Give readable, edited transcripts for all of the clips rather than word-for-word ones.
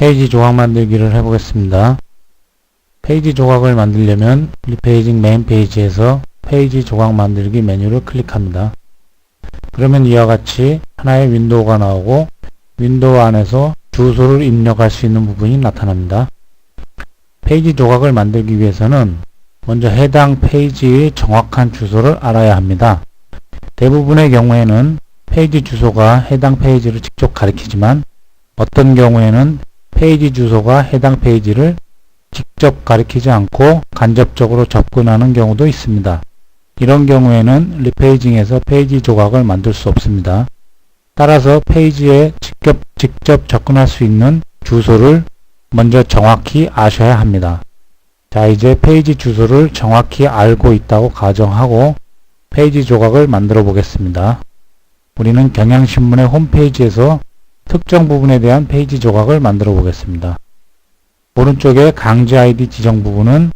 페이지 조각 만들기를 해보겠습니다. 페이지 조각을 만들려면 리페이징 메인 페이지에서 페이지 조각 만들기 메뉴를 클릭합니다. 그러면 이와 같이 하나의 윈도우가 나오고 윈도우 안에서 주소를 입력할 수 있는 부분이 나타납니다. 페이지 조각을 만들기 위해서는 먼저 해당 페이지의 정확한 주소를 알아야 합니다. 대부분의 경우에는 페이지 주소가 해당 페이지를 직접 가리키지만 어떤 경우에는 페이지 주소가 해당 페이지를 직접 가리키지 않고 간접적으로 접근하는 경우도 있습니다. 이런 경우에는 리페이징에서 페이지 조각을 만들 수 없습니다. 따라서 페이지에 직접 접근할 수 있는 주소를 먼저 정확히 아셔야 합니다. 자, 이제 페이지 주소를 정확히 알고 있다고 가정하고 페이지 조각을 만들어 보겠습니다. 우리는 경향신문의 홈페이지에서 특정 부분에 대한 페이지 조각을 만들어 보겠습니다. 오른쪽에 강제 아이디 지정 부분은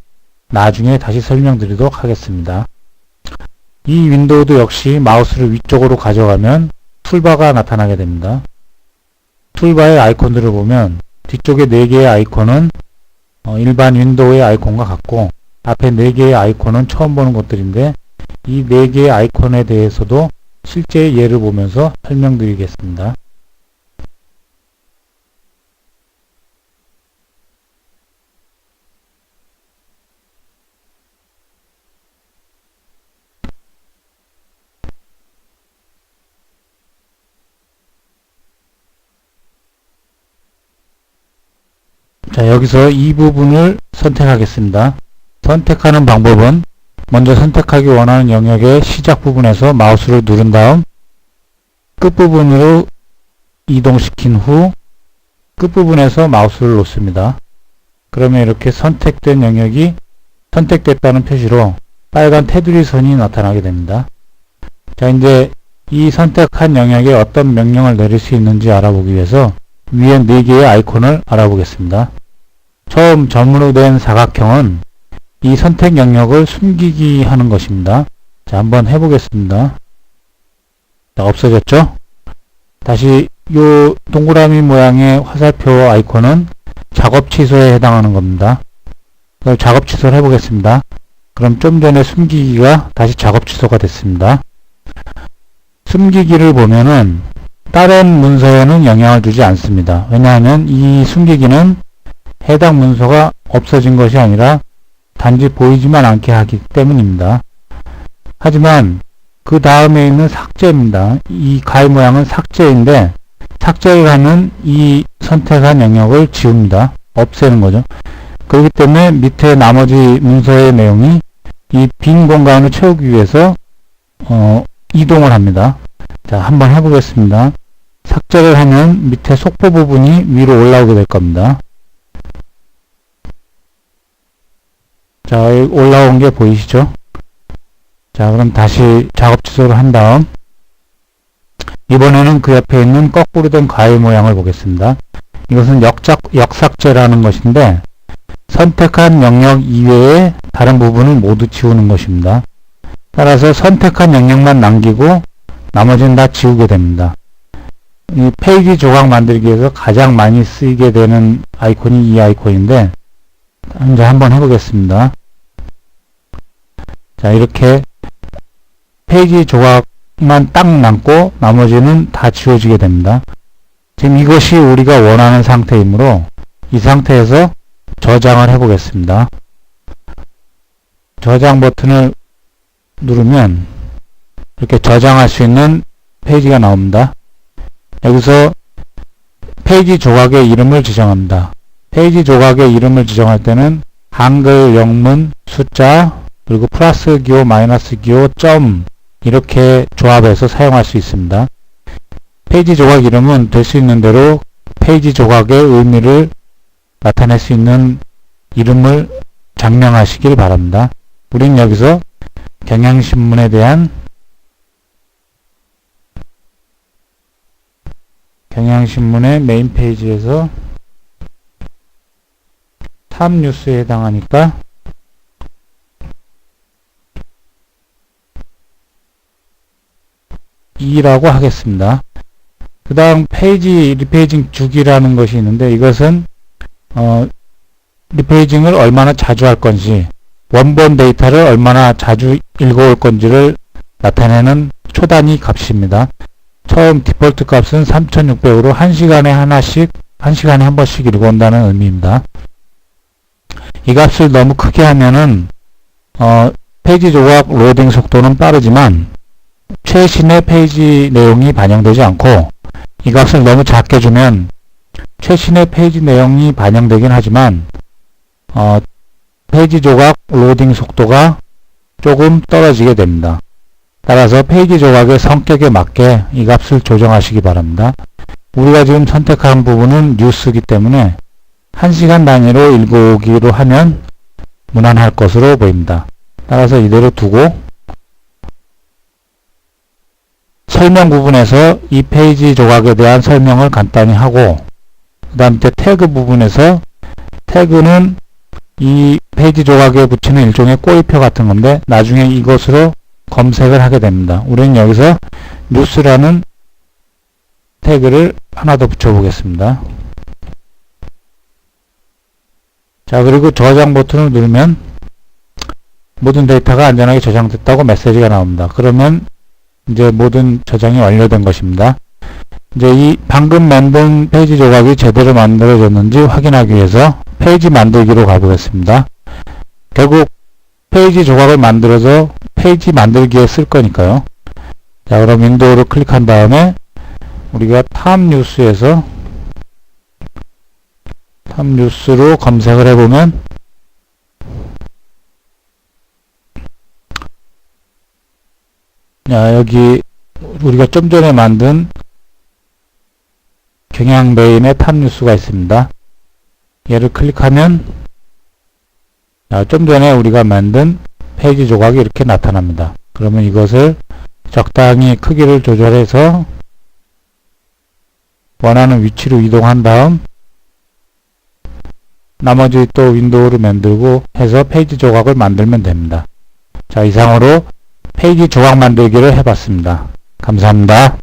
나중에 다시 설명드리도록 하겠습니다. 이 윈도우도 역시 마우스를 위쪽으로 가져가면 툴바가 나타나게 됩니다. 툴바의 아이콘들을 보면 뒤쪽에 4개의 아이콘은 일반 윈도우의 아이콘과 같고 앞에 4개의 아이콘은 처음 보는 것들인데 이 4개의 아이콘에 대해서도 실제 예를 보면서 설명드리겠습니다. 자, 여기서 이 부분을 선택하겠습니다. 선택하는 방법은 먼저 선택하기 원하는 영역의 시작 부분에서 마우스를 누른 다음 끝부분으로 이동시킨 후 끝부분에서 마우스를 놓습니다. 그러면 이렇게 선택된 영역이 선택됐다는 표시로 빨간 테두리 선이 나타나게 됩니다. 자, 이제 이 선택한 영역에 어떤 명령을 내릴 수 있는지 알아보기 위해서 위에 4개의 아이콘을 알아보겠습니다. 처음 점으로 된 사각형은 이 선택 영역을 숨기기 하는 것입니다. 자, 한번 해보겠습니다. 자, 없어졌죠? 다시 요 동그라미 모양의 화살표 아이콘은 작업 취소에 해당하는 겁니다. 그럼 작업 취소를 해보겠습니다. 그럼 좀 전에 숨기기가 다시 작업 취소가 됐습니다. 숨기기를 보면은 다른 문서에는 영향을 주지 않습니다. 왜냐하면 이 숨기기는 해당 문서가 없어진 것이 아니라 단지 보이지만 않게 하기 때문입니다. 하지만 그 다음에 있는 삭제입니다. 이 가위 모양은 삭제인데 삭제를 하면 이 선택한 영역을 지웁니다. 없애는 거죠. 그렇기 때문에 밑에 나머지 문서의 내용이 이 빈 공간을 채우기 위해서 이동을 합니다. 자, 한번 해보겠습니다. 삭제를 하면 밑에 속보 부분이 위로 올라오게 될 겁니다. 자, 올라온 게 보이시죠? 자, 그럼 다시 작업 취소를 한 다음 이번에는 그 옆에 있는 거꾸로 된 가위 모양을 보겠습니다. 이것은 역삭제라는 것인데 선택한 영역 이외의 다른 부분을 모두 지우는 것입니다. 따라서 선택한 영역만 남기고 나머지는 다 지우게 됩니다. 이 페이지 조각 만들기에서 가장 많이 쓰이게 되는 아이콘이 이 아이콘인데 이제 한번 해보겠습니다. 자, 이렇게 페이지 조각만 딱 남고 나머지는 다 지워지게 됩니다. 지금 이것이 우리가 원하는 상태이므로 이 상태에서 저장을 해보겠습니다. 저장 버튼을 누르면 이렇게 저장할 수 있는 페이지가 나옵니다. 여기서 페이지 조각의 이름을 지정합니다. 페이지 조각의 이름을 지정할 때는 한글, 영문, 숫자, 그리고 플러스 기호, 마이너스 기호, 점 이렇게 조합해서 사용할 수 있습니다. 페이지 조각 이름은 될 수 있는 대로 페이지 조각의 의미를 나타낼 수 있는 이름을 장명하시길 바랍니다. 우린 여기서 경향신문에 대한 경향신문의 메인 페이지에서 탑뉴스에 해당하니까 E라고 하겠습니다. 그 다음 페이지 리페이징 주기라는 것이 있는데 이것은 리페이징을 얼마나 자주 할 건지, 원본 데이터를 얼마나 자주 읽어올 건지를 나타내는 초단위 값입니다. 처음 디폴트 값은 3600으로 1시간에 하나씩, 1시간에 한 번씩 읽어온다는 의미입니다. 이 값을 너무 크게 하면은, 페이지 조각 로딩 속도는 빠르지만, 최신의 페이지 내용이 반영되지 않고, 이 값을 너무 작게 주면, 최신의 페이지 내용이 반영되긴 하지만, 페이지 조각 로딩 속도가 조금 떨어지게 됩니다. 따라서 페이지 조각의 성격에 맞게 이 값을 조정하시기 바랍니다. 우리가 지금 선택한 부분은 뉴스이기 때문에 1시간 단위로 읽어오기로 하면 무난할 것으로 보입니다. 따라서 이대로 두고 설명 부분에서 이 페이지 조각에 대한 설명을 간단히 하고, 그 다음 밑에 태그 부분에서 태그는 이 페이지 조각에 붙이는 일종의 꼬리표 같은 건데 나중에 이것으로 검색을 하게 됩니다. 우리는 여기서 뉴스라는 태그를 하나 더 붙여 보겠습니다. 자, 그리고 저장 버튼을 누르면 모든 데이터가 안전하게 저장됐다고 메시지가 나옵니다. 그러면 이제 모든 저장이 완료된 것입니다. 이제 이 방금 만든 페이지 조각이 제대로 만들어졌는지 확인하기 위해서 페이지 만들기로 가보겠습니다. 결국 페이지 조각을 만들어서 페이지 만들기에 쓸 거니까요. 자, 그럼 윈도우를 클릭한 다음에 우리가 탑뉴스에서 탑뉴스로 검색을 해보면 자, 여기 우리가 좀 전에 만든 경향 메인의 탑뉴스가 있습니다. 얘를 클릭하면 좀 전에 우리가 만든 페이지 조각이 이렇게 나타납니다. 그러면 이것을 적당히 크기를 조절해서 원하는 위치로 이동한 다음 나머지 또 윈도우를 만들고 해서 페이지 조각을 만들면 됩니다. 자, 이상으로 페이지 조각 만들기를 해봤습니다. 감사합니다.